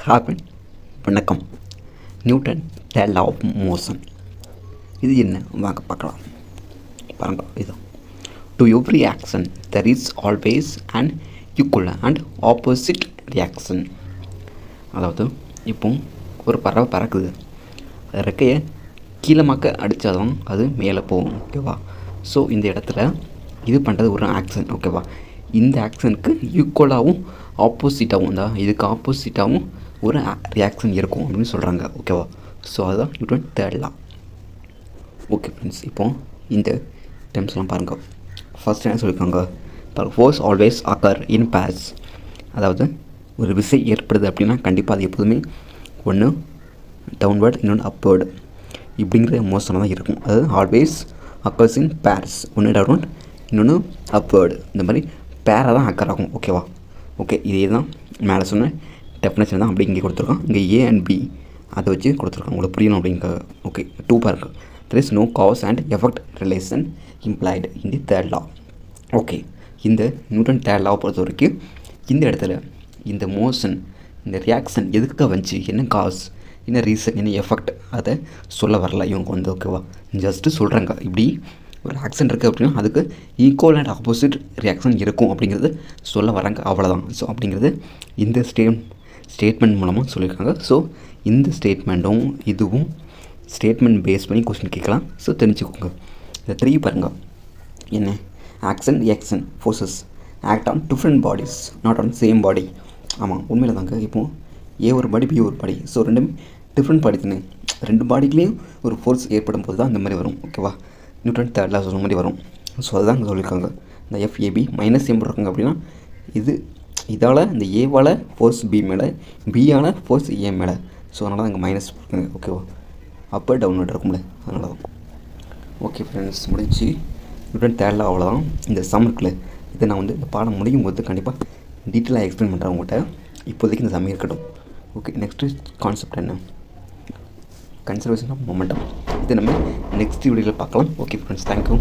Happen வணக்கம். Newton the law of motion. இது என்ன வாங்க பார்க்கலாம். பாருங்க, இது to every action there is always and equal and opposite reaction. அதாவது இப்போ ஒரு பறவை பறக்குது, அது ரெக்கையை கீழமாக்க அடித்தாதான் அது மேலே போகும். ஓகேவா? ஸோ இந்த இடத்துல இது பண்ணுறது ஒரு ஆக்ஷன். ஓகேவா? இந்த ஆக்ஷனுக்கு ஈக்குவலாகவும் ஆப்போசிட்டாகவும் தான், இதுக்கு ஆப்போசிட்டாகவும் ஒரு ரியாக்ஷன் இருக்கும் அப்படின்னு சொல்கிறாங்க. ஓகேவா? ஸோ அதுதான் Newton third law. Okay friends, இப்போது இந்த டெர்ம்ஸ்லாம் பாருங்கள். ஃபர்ஸ்ட் என்ன சொல்லியிருக்காங்க, ஃபோர்ஸ் ஆல்வேஸ் அக்கர் இன் பேர்ஸ். அதாவது ஒரு விசை ஏற்படுது அப்படின்னா கண்டிப்பாக அது எப்போதுமே ஒன்று டவுன்வேர்டு, இன்னொன்று அப்வேர்டு இப்படிங்கிற மோஷனாக தான் இருக்கும். அதாவது ஆல்வேஸ் அக்கர்ஸ் இன் பேர்ஸ், ஒன்று டவுன்வேர்ட் இன்னொன்று அப்வேர்டு, இந்த மாதிரி பேராக தான் அக்கர் ஆகும். ஓகேவா? ஓகே, இதே தான் மேலே சொன்ன டெஃபினேஷன் தான் அப்படி இங்கே கொடுத்துருக்கோம். இங்கே ஏ அண்ட் பி அதை வச்சு கொடுத்துருக்கோம், உங்களுக்கு புரியணும் அப்படிங்க. ஓகே, 2 பாருங்க. There is no cause and effect relation implied in the third law. Okay, இந்த நியூட்டன் தேர்ட் லாவை பொறுத்த வரைக்கும் இந்த இடத்துல இந்த மோஷன், இந்த ரியாக்ஷன் எதுக்காக வந்துச்சு, என்ன காஸ், என்ன ரீசன், என்ன எஃபெக்ட், அதை சொல்ல வரல இவங்க வந்து. ஓகேவா? ஜஸ்ட்டு சொல்கிறாங்க, இப்படி ஒரு ஆக்ஷன் இருக்குது அப்படின்னா அதுக்கு ஈக்குவல் அண்ட் ஆப்போசிட் ரியாக்ஷன் இருக்கும் அப்படிங்கிறது சொல்ல வராங்க, அவ்வளோதான். ஸோ அப்படிங்கிறது இந்த ஸ்டேட்மெண்ட் மூலமாக சொல்லியிருக்காங்க. ஸோ இந்த ஸ்டேட்மெண்ட்டும் இதுவும் ஸ்டேட்மெண்ட் பேஸ் பண்ணி கொஸ்டின் கேட்கலாம். ஸோ தெரிஞ்சுக்கோங்க. இந்த 3 பாருங்கள். என்ன? Action reaction forces act on different bodies not on same பாடி. ஆமாம், உண்மையில் தாங்க. இப்போது ஏ ஒரு பாடி, பி ஒரு பாடி, ஸோ ரெண்டுமே டிஃப்ரெண்ட் பாடி தானே. 2 பாடிக்குலேயும் ஒரு ஃபோர்ஸ் ஏற்படும் போது தான் இந்த மாதிரி வரும். ஓகேவா? நியூட்டன் தேர்ட் லா சொன்ன மாதிரி வரும். ஸோ அதுதான் இங்கே சொல்லியிருக்காங்க. இந்த எஃப்ஏபி மைனஸ் எம் இருக்காங்க அப்படின்னா இதால் இந்த ஏவால் ஃபோர்ஸ் பி மேலே, பியால் ஃபோர்ஸ் ஏ மேலே. ஸோ அதனால தான் இங்கே மைனஸ் இருக்குங்க. ஓகேவா? அப்போ டவுன்வர்ட் இருக்கும்ல, அதனால தான். ஓகே ஃப்ரெண்ட்ஸ், முடிஞ்சு நியூட்டன் தேர்ட் லா அவ்வளோதான். இந்த சம் இருக்குல்ல, இதை நான் வந்து இந்த பாடம் முடியும் போது கண்டிப்பாக டீட்டெயிலாக எக்ஸ்பிளைன் பண்ணுறேன் உங்கள்கிட்ட. இப்போதைக்கு இந்த சம் இருக்கட்டும். ஓகே, நெக்ஸ்ட்டு கான்செப்ட் என்ன? Conservation of momentum. இதை நம்ம நெக்ஸ்ட் வீடியோவில் பார்க்கலாம். Okay friends, thank you.